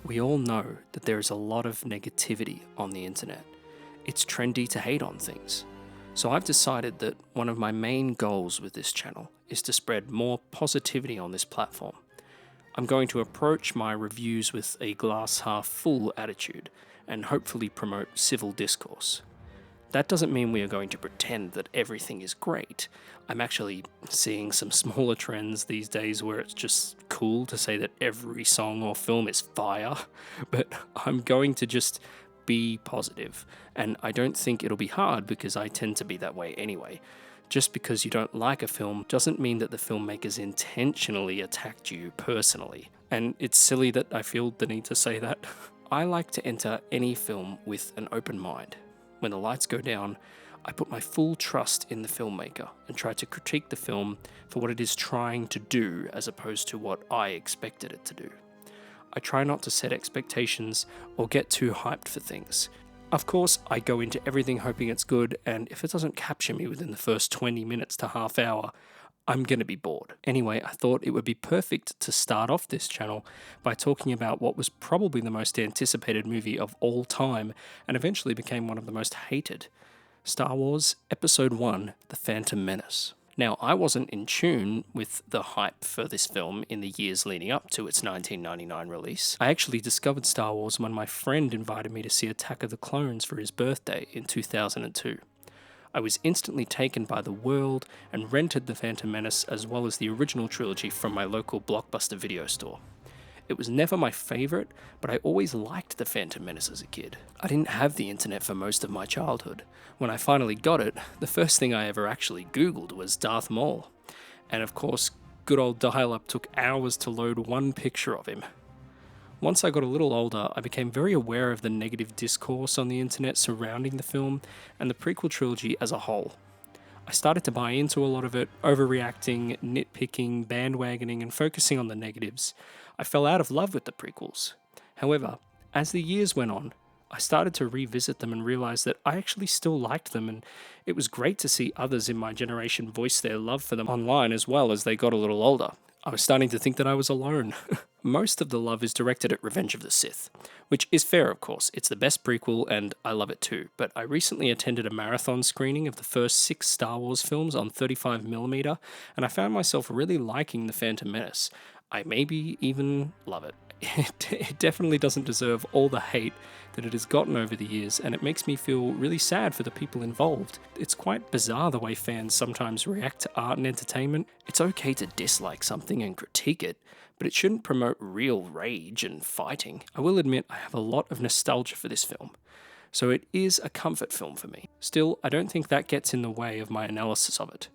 We all know that there is a lot of negativity on the internet. It's trendy to hate on things. So I've decided that one of my main goals with this channel is to spread more positivity on this platform. I'm going to approach my reviews with a glass half full attitude and hopefully promote civil discourse. That doesn't mean we are going to pretend that everything is great. I'm actually seeing some smaller trends these days where it's just cool to say that every song or film is fire, but I'm going to just be positive, and I don't think it'll be hard because I tend to be that way anyway. Just because you don't like a film doesn't mean that the filmmakers intentionally attacked you personally. And it's silly that I feel the need to say that. I like to enter any film with an open mind. When the lights go down, I put my full trust in the filmmaker and try to critique the film for what it is trying to do as opposed to what I expected it to do. I try not to set expectations or get too hyped for things. Of course, I go into everything hoping it's good, and if it doesn't capture me within the first 20 minutes to half hour, I'm going to be bored. Anyway, I thought it would be perfect to start off this channel by talking about what was probably the most anticipated movie of all time and eventually became one of the most hated. Star Wars Episode 1, The Phantom Menace. Now, I wasn't in tune with the hype for this film in the years leading up to its 1999 release. I actually discovered Star Wars when my friend invited me to see Attack of the Clones for his birthday in 2002. I was instantly taken by the world and rented The Phantom Menace as well as the original trilogy from my local Blockbuster video store. It was never my favourite, but I always liked The Phantom Menace as a kid. I didn't have the internet for most of my childhood. When I finally got it, the first thing I ever actually Googled was Darth Maul. And of course, good old dial-up took hours to load one picture of him. Once I got a little older, I became very aware of the negative discourse on the internet surrounding the film and the prequel trilogy as a whole. I started to buy into a lot of it, overreacting, nitpicking, bandwagoning, and focusing on the negatives. I fell out of love with the prequels. However, as the years went on, I started to revisit them and realize that I actually still liked them, and it was great to see others in my generation voice their love for them online as well as they got a little older. I was starting to think that I was alone. Most of the love is directed at Revenge of the Sith, which is fair, of course. It's the best prequel, and I love it too. But I recently attended a marathon screening of the first 6 Star Wars films on 35mm, and I found myself really liking The Phantom Menace. I maybe even love it. It definitely doesn't deserve all the hate that it has gotten over the years, and it makes me feel really sad for the people involved. It's quite bizarre the way fans sometimes react to art and entertainment. It's okay to dislike something and critique it, but it shouldn't promote real rage and fighting. I will admit I have a lot of nostalgia for this film, so it is a comfort film for me. Still, I don't think that gets in the way of my analysis of it.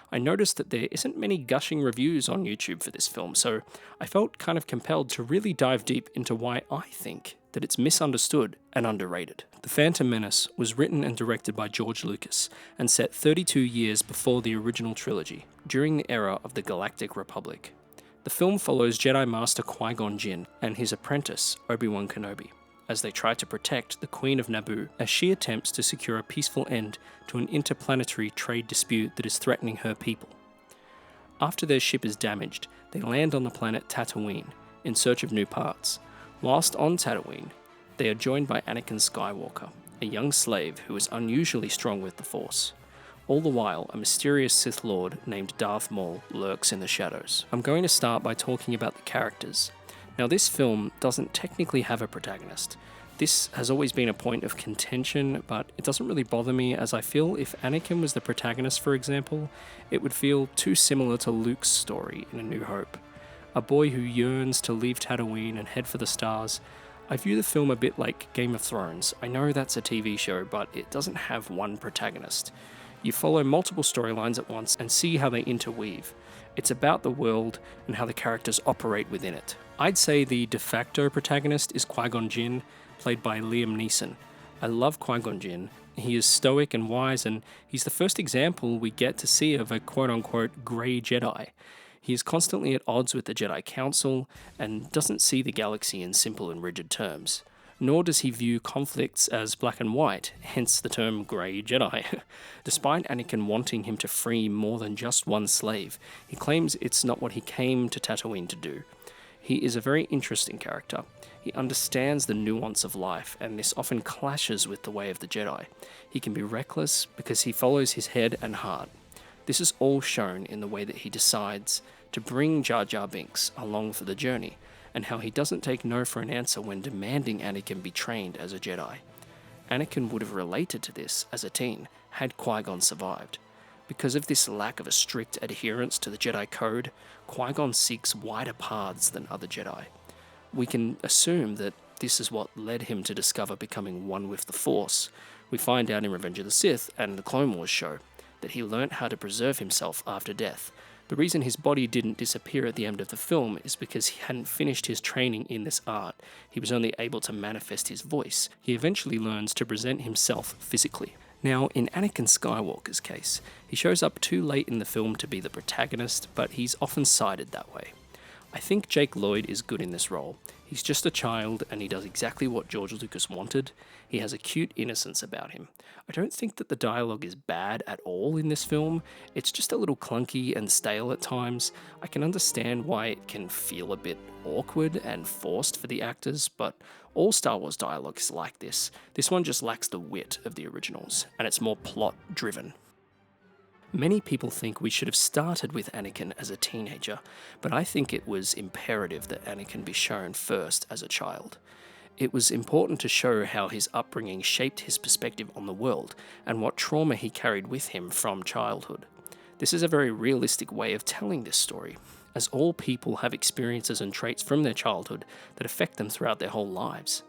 I noticed that there isn't many gushing reviews on YouTube for this film, so I felt kind of compelled to really dive deep into why I think that it's misunderstood and underrated. The Phantom Menace was written and directed by George Lucas and set 32 years before the original trilogy, during the era of the Galactic Republic. The film follows Jedi Master Qui-Gon Jinn and his apprentice, Obi-Wan Kenobi, as they try to protect the Queen of Naboo as she attempts to secure a peaceful end to an interplanetary trade dispute that is threatening her people. After their ship is damaged, they land on the planet Tatooine in search of new parts. Whilst on Tatooine, they are joined by Anakin Skywalker, a young slave who is unusually strong with the Force. All the while, a mysterious Sith Lord named Darth Maul lurks in the shadows. I'm going to start by talking about the characters. Now, this film doesn't technically have a protagonist. This has always been a point of contention, but it doesn't really bother me, as I feel if Anakin was the protagonist, for example, it would feel too similar to Luke's story in A New Hope. A boy who yearns to leave Tatooine and head for the stars. I view the film a bit like Game of Thrones. I know that's a TV show, but it doesn't have one protagonist. You follow multiple storylines at once and see how they interweave. It's about the world and how the characters operate within it. I'd say the de facto protagonist is Qui-Gon Jinn, played by Liam Neeson. I love Qui-Gon Jinn. He is stoic and wise, and he's the first example we get to see of a quote-unquote grey Jedi. He is constantly at odds with the Jedi Council and doesn't see the galaxy in simple and rigid terms. Nor does he view conflicts as black and white, hence the term Grey Jedi. Despite Anakin wanting him to free more than just one slave, he claims it's not what he came to Tatooine to do. He is a very interesting character. He understands the nuance of life, and this often clashes with the way of the Jedi. He can be reckless because he follows his head and heart. This is all shown in the way that he decides to bring Jar Jar Binks along for the journey, and how he doesn't take no for an answer when demanding Anakin be trained as a Jedi. Anakin would have related to this as a teen had Qui-Gon survived. Because of this lack of a strict adherence to the Jedi Code, Qui-Gon seeks wider paths than other Jedi. We can assume that this is what led him to discover becoming one with the Force. We find out in Revenge of the Sith and the Clone Wars show that he learnt how to preserve himself after death. The reason his body didn't disappear at the end of the film is because he hadn't finished his training in this art. He was only able to manifest his voice. He eventually learns to present himself physically. Now, in Anakin Skywalker's case, he shows up too late in the film to be the protagonist, but he's often cited that way. I think Jake Lloyd is good in this role. He's just a child, and he does exactly what George Lucas wanted. He has a cute innocence about him. I don't think that the dialogue is bad at all in this film. It's just a little clunky and stale at times. I can understand why it can feel a bit awkward and forced for the actors, but all Star Wars dialogue is like this. This one just lacks the wit of the originals, and it's more plot-driven. Many people think we should have started with Anakin as a teenager, but I think it was imperative that Anakin be shown first as a child. It was important to show how his upbringing shaped his perspective on the world and what trauma he carried with him from childhood. This is a very realistic way of telling this story, as all people have experiences and traits from their childhood that affect them throughout their whole lives.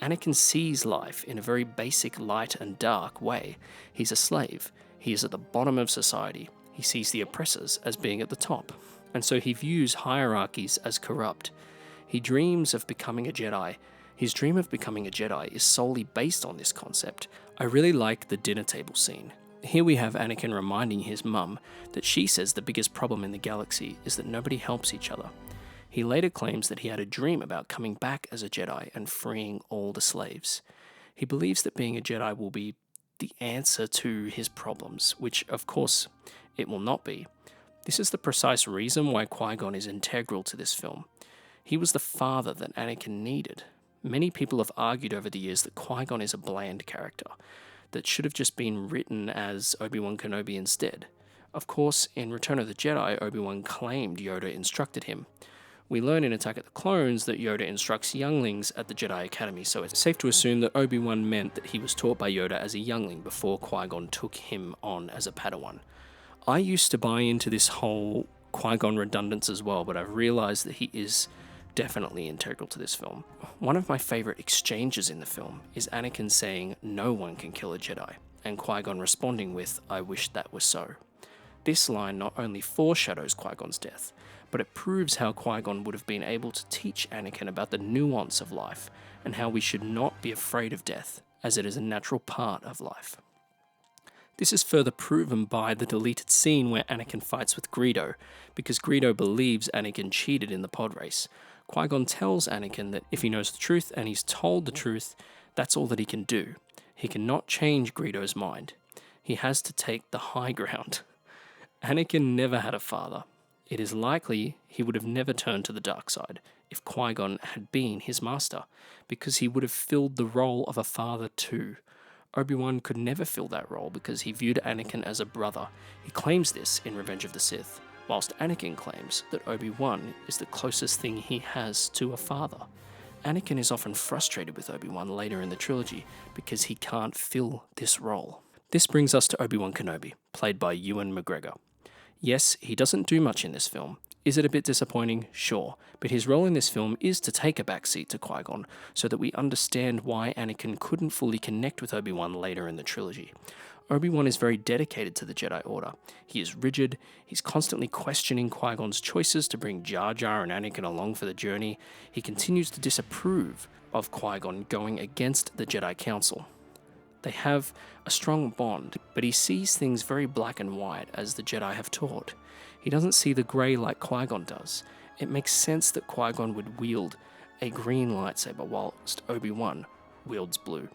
Anakin sees life in a very basic light and dark way. He's a slave. He is at the bottom of society. He sees the oppressors as being at the top, and so he views hierarchies as corrupt. He dreams of becoming a Jedi. His dream of becoming a Jedi is solely based on this concept. I really like the dinner table scene. Here we have Anakin reminding his mum that she says the biggest problem in the galaxy is that nobody helps each other. He later claims that he had a dream about coming back as a Jedi and freeing all the slaves. He believes that being a Jedi will be the answer to his problems, which of course it will not be. This is the precise reason why Qui-Gon is integral to this film. He was the father that Anakin needed. Many people have argued over the years that Qui-Gon is a bland character, that should have just been written as Obi-Wan Kenobi instead. Of course, in Return of the Jedi, Obi-Wan claimed Yoda instructed him. We learn in Attack of the Clones that Yoda instructs younglings at the Jedi Academy, so it's safe to assume that Obi-Wan meant that he was taught by Yoda as a youngling before Qui-Gon took him on as a Padawan. I used to buy into this whole Qui-Gon redundance as well, but I've realized that he is definitely integral to this film. One of my favorite exchanges in the film is Anakin saying, "No one can kill a Jedi," and Qui-Gon responding with, "I wish that was so." This line not only foreshadows Qui-Gon's death, but it proves how Qui-Gon would have been able to teach Anakin about the nuance of life and how we should not be afraid of death, as it is a natural part of life. This is further proven by the deleted scene where Anakin fights with Greedo, because Greedo believes Anakin cheated in the pod race. Qui-Gon tells Anakin that if he knows the truth and he's told the truth, that's all that he can do. He cannot change Greedo's mind. He has to take the high ground. Anakin never had a father. It is likely he would have never turned to the dark side if Qui-Gon had been his master, because he would have filled the role of a father too. Obi-Wan could never fill that role because he viewed Anakin as a brother. He claims this in Revenge of the Sith, whilst Anakin claims that Obi-Wan is the closest thing he has to a father. Anakin is often frustrated with Obi-Wan later in the trilogy because he can't fill this role. This brings us to Obi-Wan Kenobi, played by Ewan McGregor. Yes, he doesn't do much in this film. Is it a bit disappointing? Sure, but his role in this film is to take a backseat to Qui-Gon so that we understand why Anakin couldn't fully connect with Obi-Wan later in the trilogy. Obi-Wan is very dedicated to the Jedi Order. He is rigid, he's constantly questioning Qui-Gon's choices to bring Jar Jar and Anakin along for the journey. He continues to disapprove of Qui-Gon going against the Jedi Council. They have a strong bond, but he sees things very black and white as the Jedi have taught. He doesn't see the grey like Qui-Gon does. It makes sense that Qui-Gon would wield a green lightsaber whilst Obi-Wan wields blue.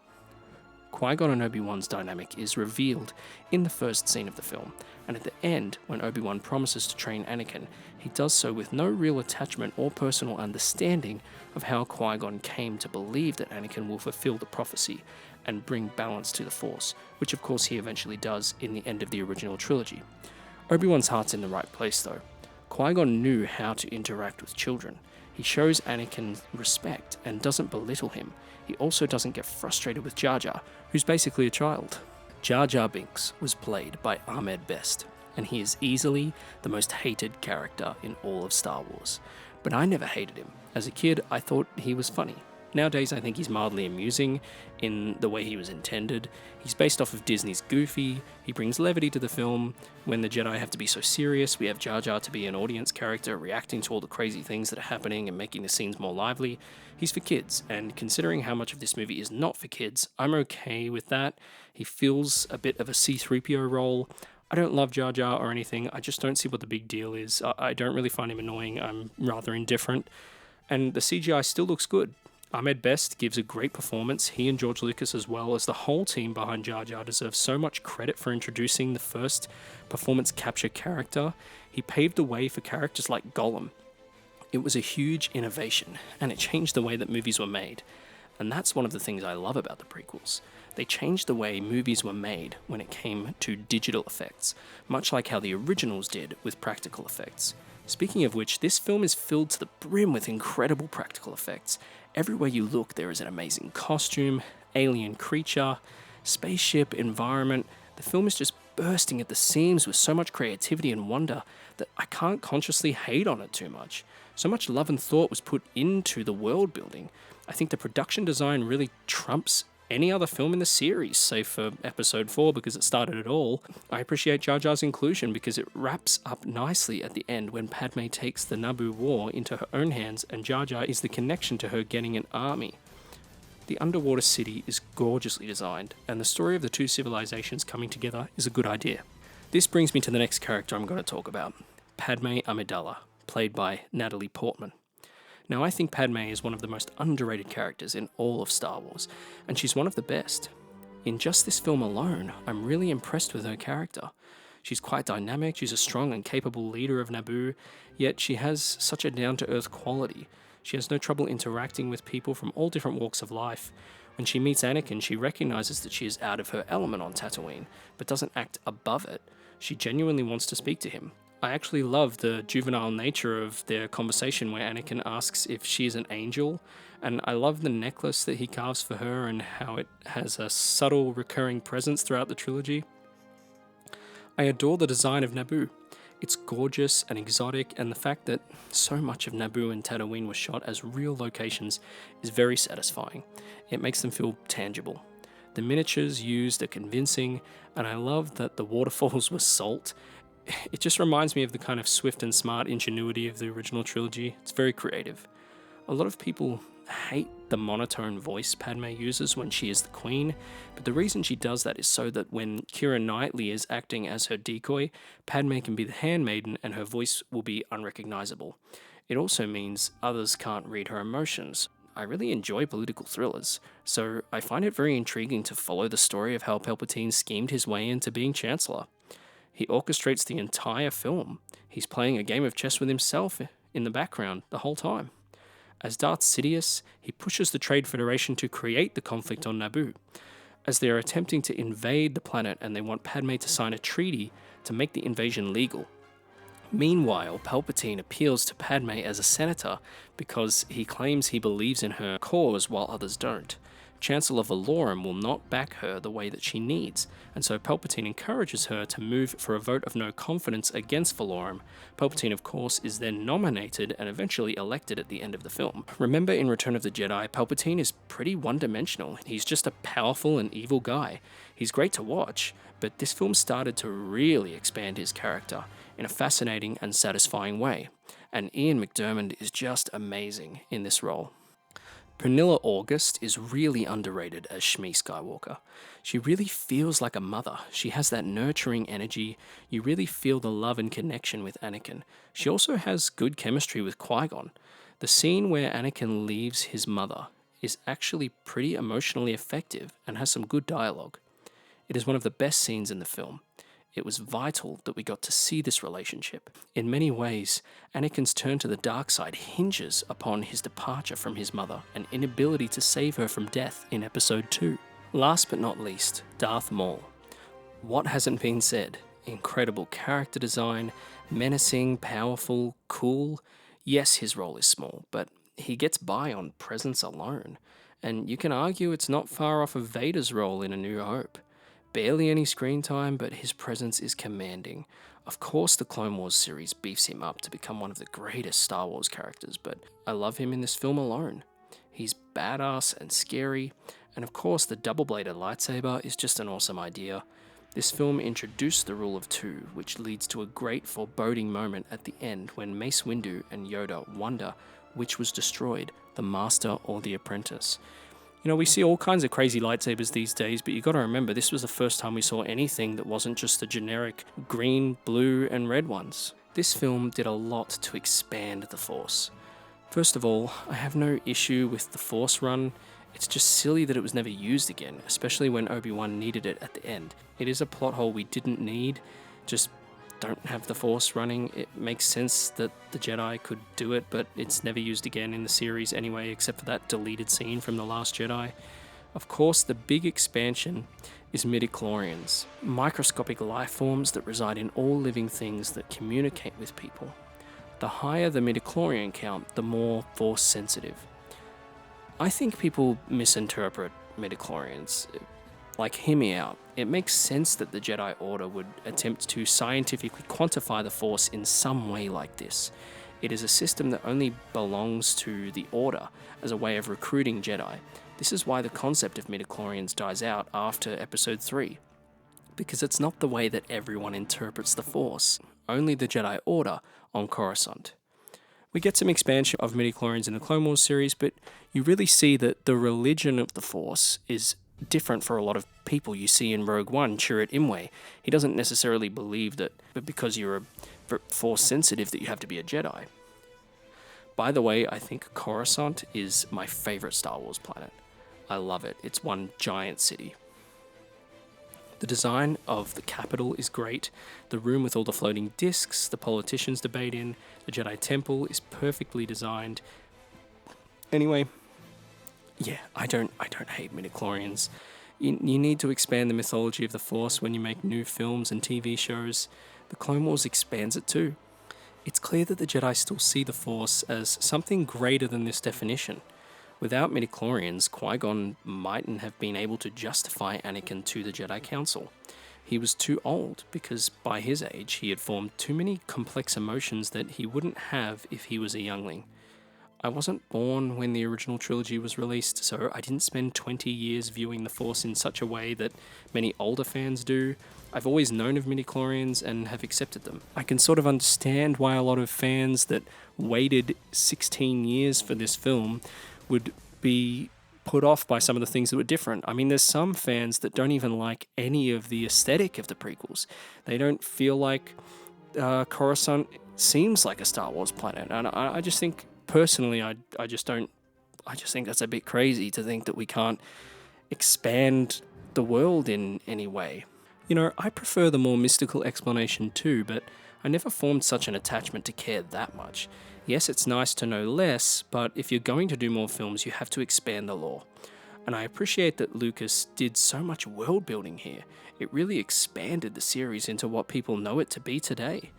Qui-Gon and Obi-Wan's dynamic is revealed in the first scene of the film, and at the end, when Obi-Wan promises to train Anakin, he does so with no real attachment or personal understanding of how Qui-Gon came to believe that Anakin will fulfill the prophecy and bring balance to the Force, which of course he eventually does in the end of the original trilogy. Obi-Wan's heart's in the right place though. Qui-Gon knew how to interact with children. He shows Anakin respect and doesn't belittle him. He also doesn't get frustrated with Jar Jar, who's basically a child. Jar Jar Binks was played by Ahmed Best, and he is easily the most hated character in all of Star Wars. But I never hated him. As a kid, I thought he was funny. Nowadays, I think he's mildly amusing in the way he was intended. He's based off of Disney's Goofy. He brings levity to the film. When the Jedi have to be so serious, we have Jar Jar to be an audience character, reacting to all the crazy things that are happening and making the scenes more lively. He's for kids, and considering how much of this movie is not for kids, I'm okay with that. He feels a bit of a C-3PO role. I don't love Jar Jar or anything. I just don't see what the big deal is. I don't really find him annoying. I'm rather indifferent. And the CGI still looks good. Ahmed Best gives a great performance. He and George Lucas, as well as the whole team behind Jar Jar, deserve so much credit for introducing the first performance capture character. He paved the way for characters like Gollum. It was a huge innovation, and it changed the way that movies were made. And that's one of the things I love about the prequels. They changed the way movies were made when it came to digital effects, much like how the originals did with practical effects. Speaking of which, this film is filled to the brim with incredible practical effects. Everywhere you look, there is an amazing costume, alien creature, spaceship, environment. The film is just bursting at the seams with so much creativity and wonder that I can't consciously hate on it too much. So much love and thought was put into the world building. I think the production design really trumps any other film in the series, save for Episode 4 because it started it all. I appreciate Jar Jar's inclusion because it wraps up nicely at the end when Padme takes the Naboo War into her own hands and Jar Jar is the connection to her getting an army. The underwater city is gorgeously designed, and the story of the two civilizations coming together is a good idea. This brings me to the next character I'm going to talk about, Padme Amidala, played by Natalie Portman. Now, I think Padme is one of the most underrated characters in all of Star Wars, and she's one of the best. In just this film alone, I'm really impressed with her character. She's quite dynamic, she's a strong and capable leader of Naboo, yet she has such a down-to-earth quality. She has no trouble interacting with people from all different walks of life. When she meets Anakin, she recognizes that she is out of her element on Tatooine, but doesn't act above it. She genuinely wants to speak to him. I actually love the juvenile nature of their conversation where Anakin asks if she is an angel, and I love the necklace that he carves for her and how it has a subtle recurring presence throughout the trilogy. I adore the design of Naboo. It's gorgeous and exotic, and the fact that so much of Naboo and Tatooine was shot as real locations is very satisfying. It makes them feel tangible. The miniatures used are convincing, and I love that the waterfalls were salt. It just reminds me of the kind of swift and smart ingenuity of the original trilogy. It's very creative. A lot of people hate the monotone voice Padme uses when she is the queen, but the reason she does that is so that when Keira Knightley is acting as her decoy, Padme can be the handmaiden and her voice will be unrecognizable. It also means others can't read her emotions. I really enjoy political thrillers, so I find it very intriguing to follow the story of how Palpatine schemed his way into being Chancellor. He orchestrates the entire film. He's playing a game of chess with himself in the background the whole time. As Darth Sidious, he pushes the Trade Federation to create the conflict on Naboo, as they are attempting to invade the planet and they want Padme to sign a treaty to make the invasion legal. Meanwhile, Palpatine appeals to Padme as a senator because he claims he believes in her cause while others don't. Chancellor Valorum will not back her the way that she needs, and so Palpatine encourages her to move for a vote of no confidence against Valorum. Palpatine, of course, is then nominated and eventually elected at the end of the film. Remember in Return of the Jedi, Palpatine is pretty one-dimensional. He's just a powerful and evil guy. He's great to watch, but this film started to really expand his character in a fascinating and satisfying way, and Ian McDiarmid is just amazing in this role. Pernilla August is really underrated as Shmi Skywalker. She really feels like a mother. She has that nurturing energy. You really feel the love and connection with Anakin. She also has good chemistry with Qui-Gon. The scene where Anakin leaves his mother is actually pretty emotionally effective and has some good dialogue. It is one of the best scenes in the film. It was vital that we got to see this relationship. In many ways, Anakin's turn to the dark side hinges upon his departure from his mother and inability to save her from death in Episode 2. Last but not least, Darth Maul. What hasn't been said? Incredible character design, menacing, powerful, cool. Yes, his role is small, but he gets by on presence alone. And you can argue it's not far off of Vader's role in A New Hope. Barely any screen time, but his presence is commanding. Of course, the Clone Wars series beefs him up to become one of the greatest Star Wars characters, but I love him in this film alone. He's badass and scary, and of course, the double-bladed lightsaber is just an awesome idea. This film introduced the rule of two, which leads to a great foreboding moment at the end when Mace Windu and Yoda wonder which was destroyed, the Master or the Apprentice. You know, we see all kinds of crazy lightsabers these days, but you gotta remember, this was the first time we saw anything that wasn't just the generic green, blue, and red ones. This film did a lot to expand the Force. First of all, I have no issue with the Force run. It's just silly that it was never used again, especially when Obi-Wan needed it at the end. It is a plot hole we didn't need, just don't have the Force running. It makes sense that the Jedi could do it, but it's never used again in the series anyway, except for that deleted scene from The Last Jedi. Of course, the big expansion is Midichlorians, microscopic life forms that reside in all living things that communicate with people. The higher the midichlorian count, the more Force sensitive. I think people misinterpret midichlorians. Like, hear me out. It makes sense that the Jedi Order would attempt to scientifically quantify the Force in some way like this. It is a system that only belongs to the Order as a way of recruiting Jedi. This is why the concept of midichlorians dies out after Episode 3. Because it's not the way that everyone interprets the Force. Only the Jedi Order on Coruscant. We get some expansion of midichlorians in the Clone Wars series, but you really see that the religion of the Force is different for a lot of people. You see in Rogue One, Chirrut Imwe, he doesn't necessarily believe that but because you're a Force sensitive that you have to be a Jedi. By the way, I think Coruscant is my favorite Star Wars planet. I love it. It's one giant city. The design of the Capitol is great. The room with all the floating discs, the politicians debate in, the Jedi Temple is perfectly designed. Anyway, yeah, I don't hate midichlorians. You need to expand the mythology of the Force when you make new films and TV shows. The Clone Wars expands it too. It's clear that the Jedi still see the Force as something greater than this definition. Without midichlorians, Qui-Gon mightn't have been able to justify Anakin to the Jedi Council. He was too old, because by his age he had formed too many complex emotions that he wouldn't have if he was a youngling. I wasn't born when the original trilogy was released, so I didn't spend 20 years viewing the Force in such a way that many older fans do. I've always known of midichlorians and have accepted them. I can sort of understand why a lot of fans that waited 16 years for this film would be put off by some of the things that were different. I mean, there's some fans that don't even like any of the aesthetic of the prequels. They don't feel like Coruscant seems like a Star Wars planet, and I just think, personally, I just think that's a bit crazy to think that we can't expand the world in any way. You know, I prefer the more mystical explanation too, but I never formed such an attachment to care that much. Yes, it's nice to know less, but if you're going to do more films, you have to expand the lore. And I appreciate that Lucas did so much world building here. It really expanded the series into what people know it to be today,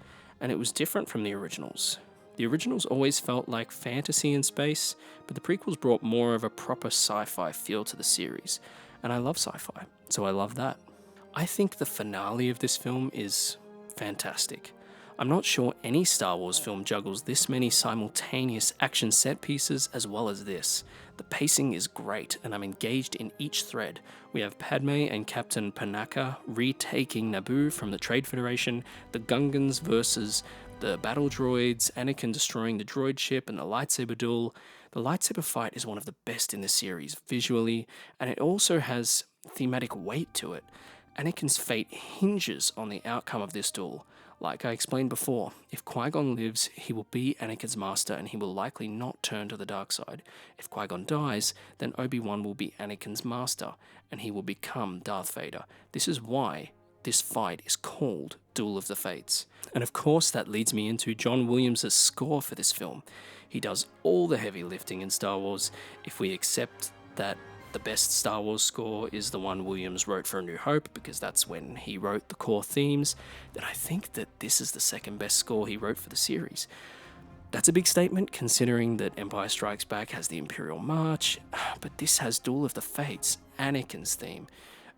and it was different from the originals. The originals always felt like fantasy in space, but the prequels brought more of a proper sci-fi feel to the series, and I love sci-fi, so I love that. I think the finale of this film is fantastic. I'm not sure any Star Wars film juggles this many simultaneous action set pieces as well as this. The pacing is great, and I'm engaged in each thread. We have Padme and Captain Panaka retaking Naboo from the Trade Federation, the Gungans versus the battle droids, Anakin destroying the droid ship, and the lightsaber duel. The lightsaber fight is one of the best in the series visually, and it also has thematic weight to it. Anakin's fate hinges on the outcome of this duel. Like I explained before, if Qui-Gon lives, he will be Anakin's master and he will likely not turn to the dark side. If Qui-Gon dies, then Obi-Wan will be Anakin's master and he will become Darth Vader. This is why this fight is called Duel of the Fates. And of course that leads me into John Williams' score for this film. He does all the heavy lifting in Star Wars. If we accept that the best Star Wars score is the one Williams wrote for A New Hope, because that's when he wrote the core themes, then I think that this is the second best score he wrote for the series. That's a big statement, considering that Empire Strikes Back has the Imperial March, but this has Duel of the Fates, Anakin's theme,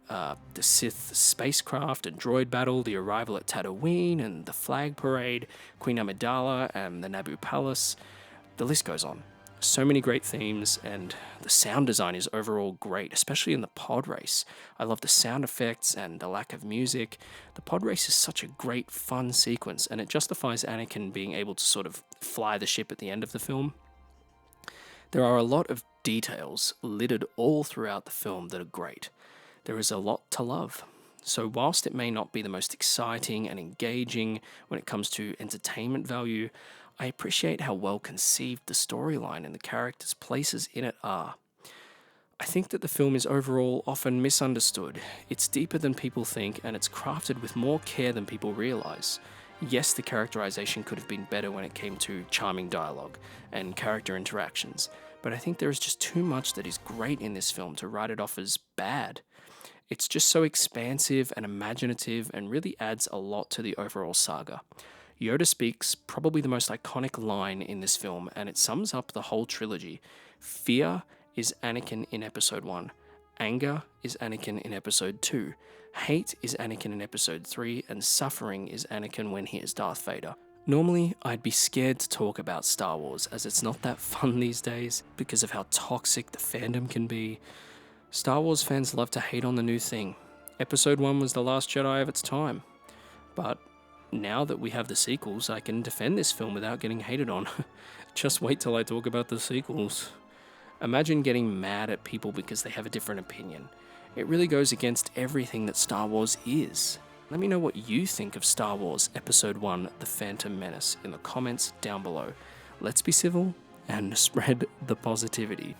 the Sith spacecraft and droid battle, the arrival at Tatooine and the flag parade, Queen Amidala and the Naboo Palace. The list goes on. So many great themes, and the sound design is overall great, especially in the pod race. I love the sound effects and the lack of music. The pod race is such a great, fun sequence, and it justifies Anakin being able to sort of fly the ship at the end of the film. There are a lot of details littered all throughout the film that are great. There is a lot to love. So whilst it may not be the most exciting and engaging when it comes to entertainment value, I appreciate how well conceived the storyline and the characters' places in it are. I think that the film is overall often misunderstood. It's deeper than people think, and it's crafted with more care than people realise. Yes, the characterization could have been better when it came to charming dialogue and character interactions, but I think there is just too much that is great in this film to write it off as bad. It's just so expansive and imaginative and really adds a lot to the overall saga. Yoda speaks probably the most iconic line in this film, and it sums up the whole trilogy. Fear is Anakin in Episode 1. Anger is Anakin in Episode 2. Hate is Anakin in Episode 3. And suffering is Anakin when he is Darth Vader. Normally, I'd be scared to talk about Star Wars, as it's not that fun these days because of how toxic the fandom can be. Star Wars fans love to hate on the new thing. Episode 1 was the last Jedi of its time. But now that we have the sequels, I can defend this film without getting hated on. Just wait till I talk about the sequels. Imagine getting mad at people because they have a different opinion. It really goes against everything that Star Wars is. Let me know what you think of Star Wars Episode 1, The Phantom Menace, in the comments down below. Let's be civil and spread the positivity.